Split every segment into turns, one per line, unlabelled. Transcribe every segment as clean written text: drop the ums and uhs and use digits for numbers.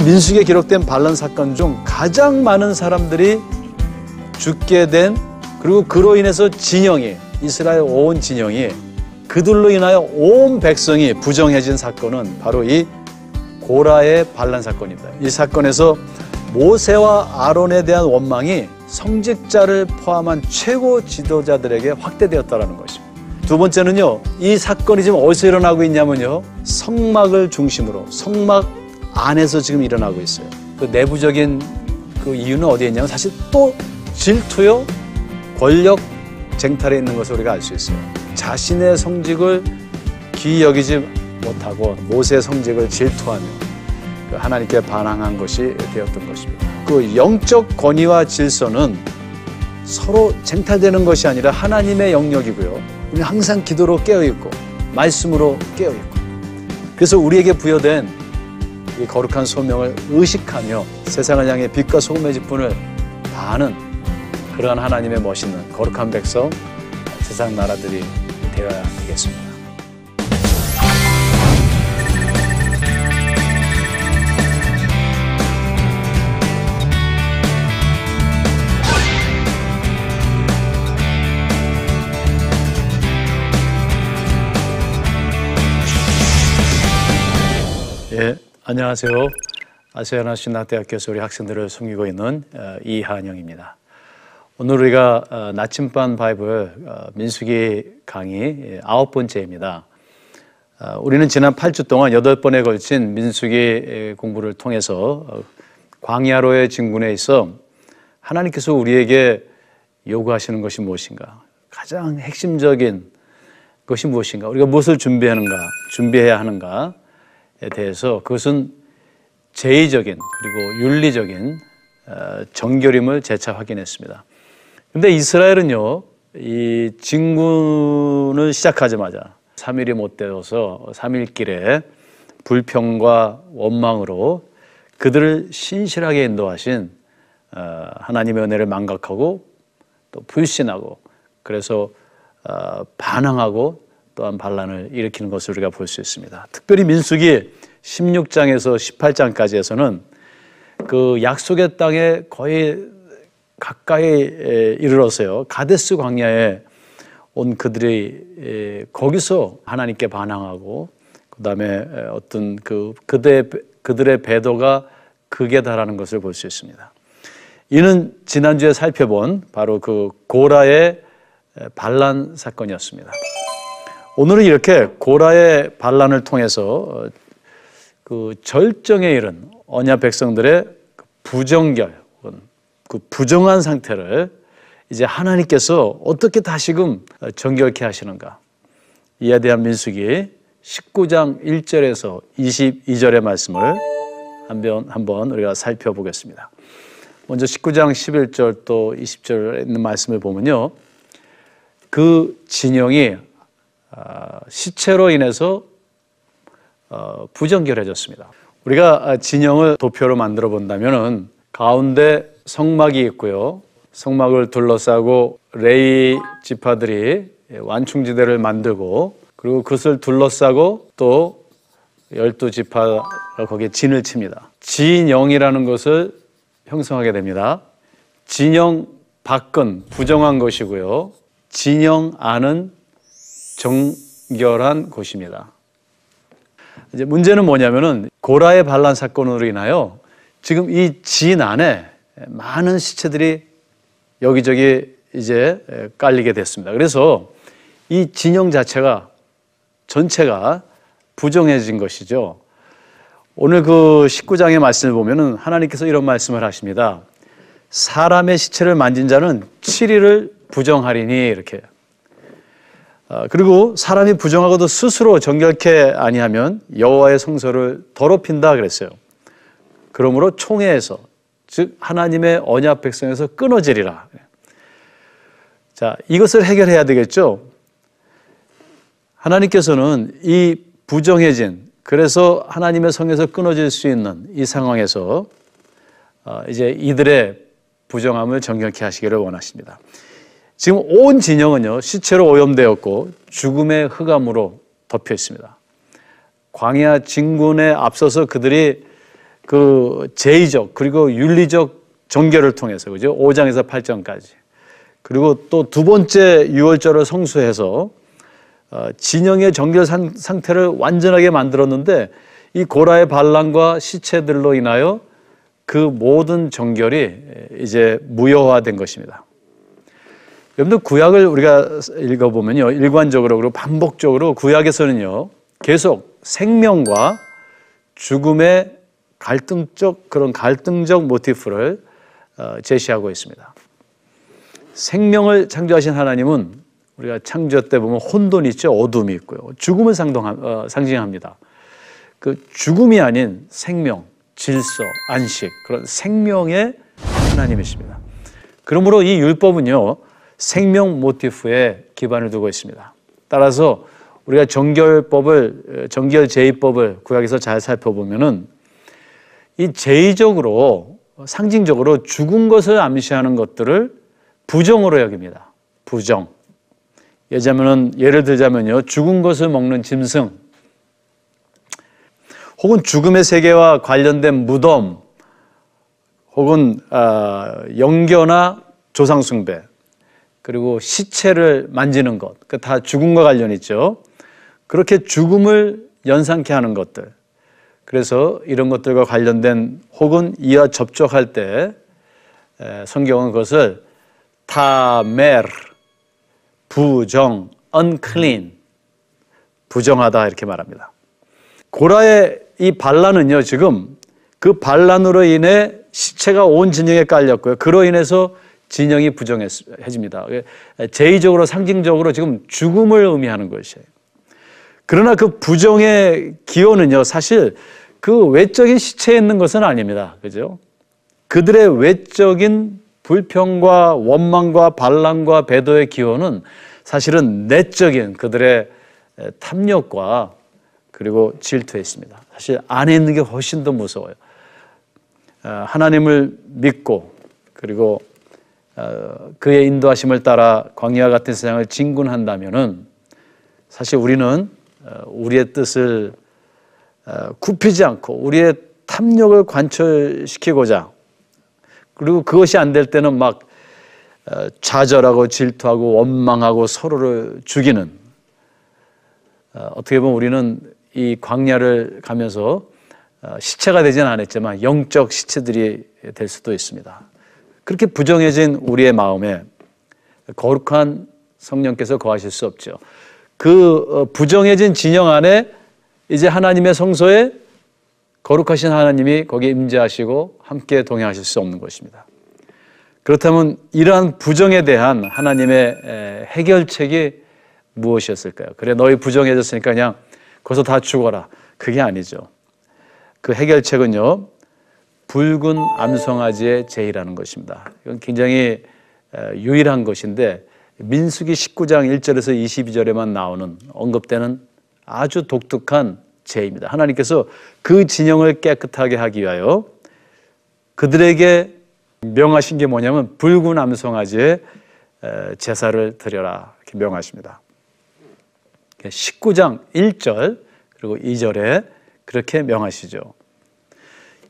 민수기에 기록된 반란 사건 중 가장 많은 사람들이 죽게 된, 그리고 그로 인해서 진영이, 이스라엘 온 진영이, 그들로 인하여 온 백성이 부정해진 사건은 바로 이 고라의 반란 사건입니다. 이 사건에서 모세와 아론에 대한 원망이 성직자를 포함한 최고 지도자들에게 확대되었다는 것입니다. 두 번째는요, 이 사건이 지금 어디서 일어나고 있냐면요, 성막을 중심으로, 성막 안에서 지금 일어나고 있어요. 그 내부적인 그 이유는 어디에 있냐면 사실 또 질투요, 권력 쟁탈에 있는 것을 우리가 알 수 있어요. 자신의 성직을 귀히 여기지 못하고 모세의 성직을 질투하며 하나님께 반항한 것이 되었던 것입니다. 그 영적 권위와 질서는 서로 쟁탈되는 것이 아니라 하나님의 영역이고요. 우리는 항상 기도로 깨어있고 말씀으로 깨어있고, 그래서 우리에게 부여된 이 거룩한 소명을 의식하며 세상을 향해 빛과 소금의 직분을 다하는 그러한 하나님의 멋있는 거룩한 백성, 세상 나라들이 되어야 되겠습니다. 예, 안녕하세요. 아시아나 신학대학교에서 우리 학생들을 섬기고 있는 이한영입니다. 오늘 우리가 나침반 바이블 민수기 강의 9번째입니다. 우리는 지난 8주 동안 8번에 걸친 민수기 공부를 통해서 광야로의 진군에 있어 하나님께서 우리에게 요구하시는 것이 무엇인가, 가장 핵심적인 것이 무엇인가, 우리가 무엇을 준비해야 하는가에 대해서, 그것은 제의적인 그리고 윤리적인 정결임을 재차 확인했습니다. 근데 이스라엘은요, 이 진군을 시작하자마자 3일이 못 되어서 3일길에 불평과 원망으로 그들을 신실하게 인도하신 하나님의 은혜를 망각하고 또 불신하고, 그래서 반항하고 또한 반란을 일으키는 것을 우리가 볼 수 있습니다. 특별히 민수기 16장에서 18장까지에서는 그 약속의 땅에 거의 가까이 이르러서요, 가데스 광야에 온 그들이 거기서 하나님께 반항하고, 그 다음에 어떤 그들의 배도가 극에 달하는 것을 볼 수 있습니다. 이는 지난주에 살펴본 바로 그 고라의 반란 사건이었습니다. 오늘은 이렇게 고라의 반란을 통해서 그 절정에 이른 언약 백성들의 부정결, 그 부정한 상태를 이제 하나님께서 어떻게 다시금 정결케 하시는가, 이에 대한 민수기 19장 1절에서 22절의 말씀을 한번 우리가 살펴보겠습니다. 먼저 19장 11절 또 20절에 있는 말씀을 보면요, 그 진영이 시체로 인해서 부정결해졌습니다. 우리가 진영을 도표로 만들어 본다면은 가운데 성막이 있고요, 성막을 둘러싸고 레위 지파들이 완충지대를 만들고, 그리고 그것을 둘러싸고 또 12지파가 거기에 진을 칩니다. 진영이라는 것을 형성하게 됩니다. 진영 밖은 부정한 것이고요, 진영 안은 정결한 곳입니다. 이제 문제는 뭐냐면은 고라의 반란 사건으로 인하여 지금 이 진 안에 많은 시체들이 여기저기 이제 깔리게 됐습니다. 그래서 이 진영 자체가 전체가 부정해진 것이죠. 오늘 그 19장의 말씀을 보면은 하나님께서 이런 말씀을 하십니다. 사람의 시체를 만진 자는 7일을 부정하리니, 이렇게. 그리고 사람이 부정하고도 스스로 정결케 아니하면 여호와의 성소를 더럽힌다 그랬어요. 그러므로 총회에서, 즉 하나님의 언약 백성에서 끊어지리라. 자, 이것을 해결해야 되겠죠. 하나님께서는 이 부정해진, 그래서 하나님의 성에서 끊어질 수 있는 이 상황에서 이제 이들의 부정함을 정결케 하시기를 원하십니다. 지금 온 진영은요, 시체로 오염되었고 죽음의 흑암으로 덮여 있습니다. 광야 진군에 앞서서 그들이 그 제의적 그리고 윤리적 정결을 통해서, 그죠? 5장에서 8장까지. 그리고 또 두 번째 유월절을 성수해서 진영의 정결 상태를 완전하게 만들었는데, 이 고라의 반란과 시체들로 인하여 그 모든 정결이 이제 무효화된 것입니다. 여러분들, 구약을 우리가 읽어보면요, 일관적으로 그리고 반복적으로 구약에서는요, 계속 생명과 죽음의 그런 갈등적 모티프를 제시하고 있습니다. 생명을 창조하신 하나님은 우리가 창조 때 보면 혼돈이 있죠. 어둠이 있고요. 죽음을 상징합니다. 그 죽음이 아닌 생명, 질서, 안식, 그런 생명의 하나님이십니다. 그러므로 이 율법은요, 생명 모티프에 기반을 두고 있습니다. 따라서 우리가 정결 제의법을 구약에서 잘 살펴보면은 이 제의적으로, 상징적으로 죽은 것을 암시하는 것들을 부정으로 여깁니다. 부정. 예를 들자면요, 죽은 것을 먹는 짐승, 혹은 죽음의 세계와 관련된 무덤, 혹은 영겨나 조상 숭배, 그리고 시체를 만지는 것, 그 다 죽음과 관련이 있죠. 그렇게 죽음을 연상케 하는 것들, 그래서 이런 것들과 관련된 혹은 이와 접촉할 때 성경은 그것을 타메르, 부정, unclean, 부정하다 이렇게 말합니다. 고라의 이 반란은요, 지금 그 반란으로 인해 시체가 온 진영에 깔렸고요. 그로 인해서 진영이 부정해집니다. 제의적으로, 상징적으로 지금 죽음을 의미하는 것이에요. 그러나 그 부정의 기원은요, 사실 그 외적인 시체에 있는 것은 아닙니다. 그죠? 그들의 외적인 불평과 원망과 반란과 배도의 기원은 사실은 내적인 그들의 탐욕과 그리고 질투에 있습니다. 사실 안에 있는 게 훨씬 더 무서워요. 하나님을 믿고 그리고 그의 인도하심을 따라 광야와 같은 세상을 진군한다면은 사실 우리는 우리의 뜻을 굽히지 않고 우리의 탐욕을 관철시키고자, 그리고 그것이 안 될 때는 막 좌절하고 질투하고 원망하고 서로를 죽이는, 어떻게 보면 우리는 이 광야를 가면서 시체가 되지는 않았지만 영적 시체들이 될 수도 있습니다. 그렇게 부정해진 우리의 마음에 거룩한 성령께서 거하실 수 없죠. 그 부정해진 진영 안에 이제 하나님의 성소에 거룩하신 하나님이 거기에 임재하시고 함께 동행하실 수 없는 것입니다. 그렇다면 이러한 부정에 대한 하나님의 해결책이 무엇이었을까요? 그래, 너희 부정해졌으니까 그냥 거기서 다 죽어라. 그게 아니죠. 그 해결책은요, 붉은 암송아지의 제의라는 것입니다. 이건 굉장히 유일한 것인데, 민수기 19장 1절에서 22절에만 나오는, 언급되는 아주 독특한 제의입니다. 하나님께서 그 진영을 깨끗하게 하기 위하여 그들에게 명하신 게 뭐냐면 붉은 암송아지의 제사를 드려라 이렇게 명하십니다. 19장 1절 그리고 2절에 그렇게 명하시죠.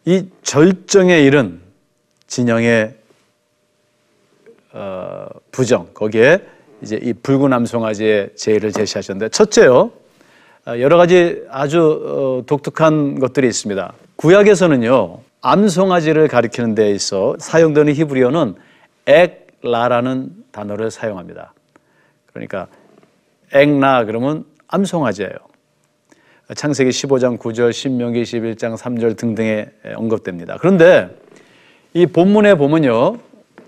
이 절정에 이른 진영의 부정, 거기에 이제 이 붉은 암송아지의 제의를 제시하셨는데, 첫째요, 여러 가지 아주 독특한 것들이 있습니다. 구약에서는요, 암송아지를 가리키는 데 있어 사용되는 히브리어는 엑라라는 단어를 사용합니다. 그러니까 엑라 그러면 암송아지예요. 창세기 15장 9절, 신명기 21장 3절 등등에 언급됩니다. 그런데 이 본문에 보면요,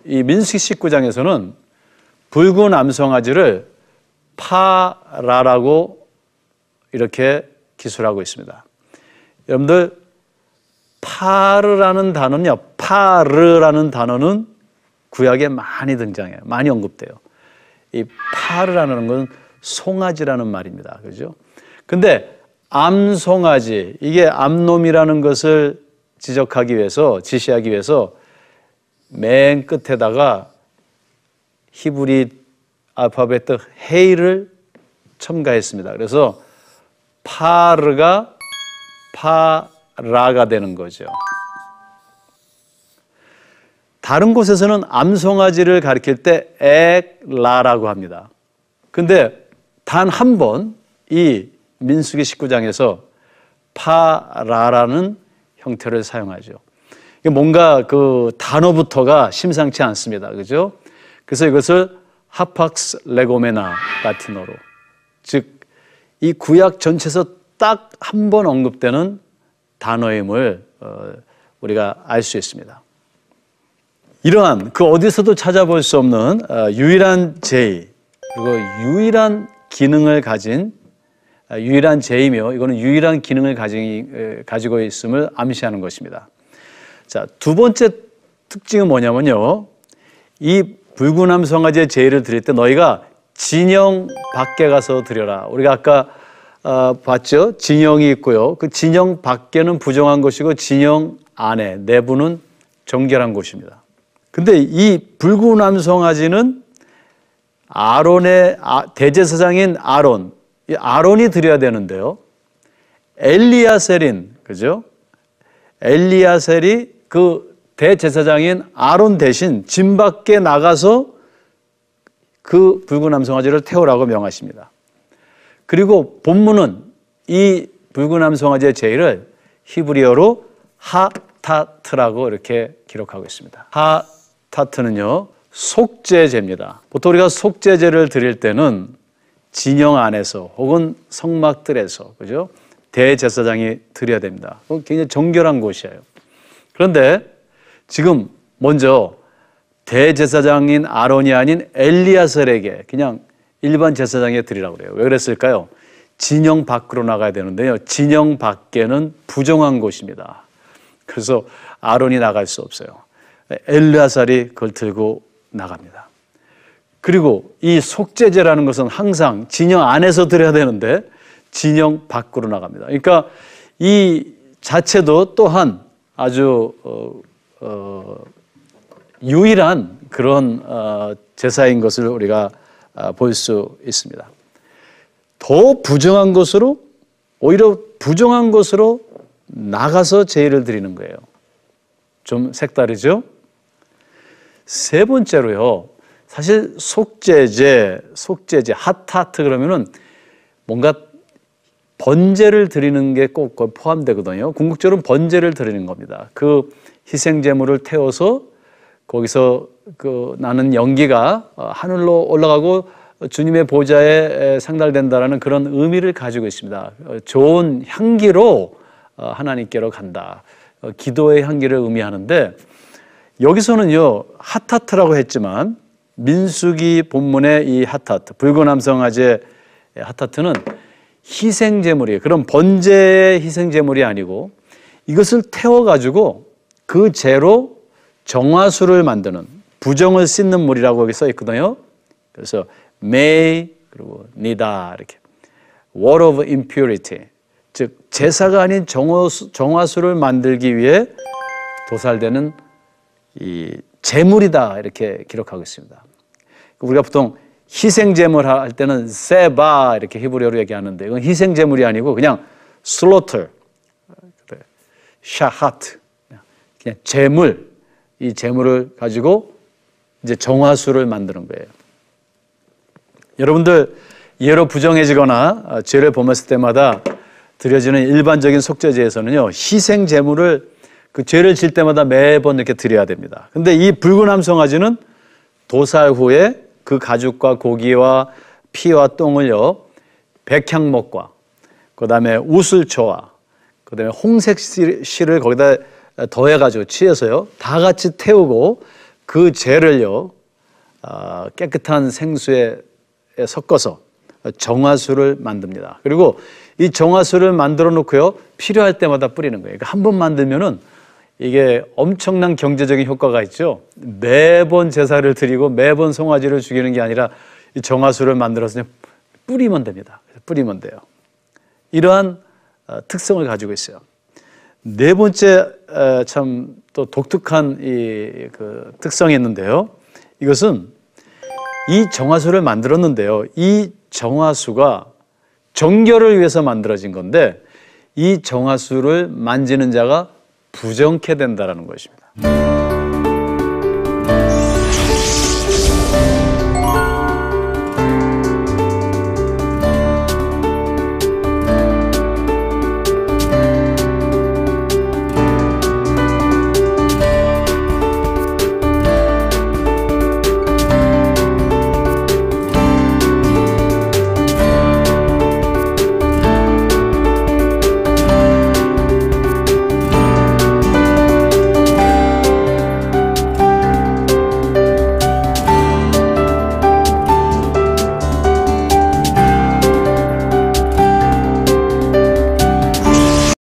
이 민수기 19장에서는 붉은 암송아지를 파라라고 이렇게 기술하고 있습니다. 여러분들, 파르라는 단어는요, 파르라는 단어는 구약에 많이 등장해요. 많이 언급돼요. 이 파르라는 건 송아지라는 말입니다. 그죠? 근데 암송아지, 이게 암놈이라는 것을 지적하기 위해서, 지시하기 위해서 맨 끝에다가 히브리 알파벳 헤이를 첨가했습니다. 그래서 파르가 파라가 되는 거죠. 다른 곳에서는 암송아지를 가리킬 때 엑라라고 합니다. 근데 단 한 번 이 민수기 19장에서 파라라는 형태를 사용하죠. 뭔가 그 단어부터가 심상치 않습니다. 그죠? 그래서 이것을 하팍스 레고메나 라틴어로, 즉 이 구약 전체에서 딱 한 번 언급되는 단어임을 우리가 알 수 있습니다. 이러한 그 어디서도 찾아볼 수 없는 유일한 제의, 그리고 유일한 기능을 가진 유일한 제이며 이거는 유일한 기능을 가지고 있음을 암시하는 것입니다. 자, 두 번째 특징은 뭐냐면요. 이 붉은 암송아지의 제의를 드릴 때 너희가 진영 밖에 가서 드려라. 우리가 아까 봤죠? 진영이 있고요. 그 진영 밖에는 부정한 것이고 진영 안에, 내부는 정결한 곳입니다. 근데 이 붉은 암송아지는 아론의 대제사장인 아론, 이 아론이 드려야 되는데요. 엘리야셀인, 그죠? 엘리야셀이 그 대제사장인 아론 대신 진 밖에 나가서 그 붉은 암송아지를 태우라고 명하십니다. 그리고 본문은 이 붉은 암송아지의 제의를 히브리어로 하타트라고 이렇게 기록하고 있습니다. 하타트는요, 속죄제입니다. 보통 우리가 속죄제를 드릴 때는 진영 안에서 혹은 성막들에서, 그죠? 대제사장이 드려야 됩니다. 굉장히 정결한 곳이에요. 그런데 지금 먼저 대제사장인 아론이 아닌 엘리야셀에게 그냥 일반 제사장에 드리라고 그래요. 왜 그랬을까요? 진영 밖으로 나가야 되는데요. 진영 밖에는 부정한 곳입니다. 그래서 아론이 나갈 수 없어요. 엘리야셀이 그걸 들고 나갑니다. 그리고 이 속죄제라는 것은 항상 진영 안에서 드려야 되는데 진영 밖으로 나갑니다. 그러니까 이 자체도 또한 아주 유일한 그런 제사인 것을 우리가 볼 수 있습니다. 더 부정한 것으로, 오히려 부정한 것으로 나가서 제의를 드리는 거예요. 좀 색다르죠? 세 번째로요. 사실 속죄제, 하타트 그러면은 뭔가 번제를 드리는 게 꼭 포함되거든요. 궁극적으로는 번제를 드리는 겁니다. 그 희생제물을 태워서 거기서 그 나는 연기가 하늘로 올라가고 주님의 보좌에 상달된다라는 그런 의미를 가지고 있습니다. 좋은 향기로 하나님께로 간다. 기도의 향기를 의미하는데 여기서는요, 하타트라고 했지만 민수기 본문의 이 하타트, 붉은 암송아지의 하타트는 희생제물이에요. 그럼 번제의 희생제물이 아니고 이것을 태워가지고 그 재로 정화수를 만드는, 부정을 씻는 물이라고 여기 써 있거든요. 그래서 may 그리고 nida 이렇게 water of impurity, 즉 제사가 아닌 정화수를 만들기 위해 도살되는 이 제물이다 이렇게 기록하고 있습니다. 우리가 보통 희생제물 할 때는 세바 이렇게 히브리어로 얘기하는데 이건 희생제물이 아니고 그냥 slaughter, 샤하트, 그냥 제물, 이 제물을 가지고 이제 정화수를 만드는 거예요. 여러분들 예로 부정해지거나 죄를 범했을 때마다 드려지는 일반적인 속죄제에서는요, 희생 제물을 그 죄를 질 때마다 매번 이렇게 드려야 됩니다. 근데 이 붉은 암송아지는 도살 후에 그 가죽과 고기와 피와 똥을요, 백향목과 그다음에 우슬초와 그다음에 홍색 실을 거기다 더해가지고 취해서요, 다 같이 태우고 그 재를요, 깨끗한 생수에 섞어서 정화수를 만듭니다. 그리고 이 정화수를 만들어 놓고요, 필요할 때마다 뿌리는 거예요. 그러니까 한 번 만들면은 이게 엄청난 경제적인 효과가 있죠. 매번 제사를 드리고 매번 송아지를 죽이는 게 아니라 이 정화수를 만들어서 그냥 뿌리면 됩니다. 뿌리면 돼요. 이러한 특성을 가지고 있어요. 네 번째 참 또 독특한 그 특성이 있는데요. 이것은 이 정화수를 만들었는데요. 이 정화수가 정결을 위해서 만들어진 건데 이 정화수를 만지는 자가 부정케 된다는 것입니다.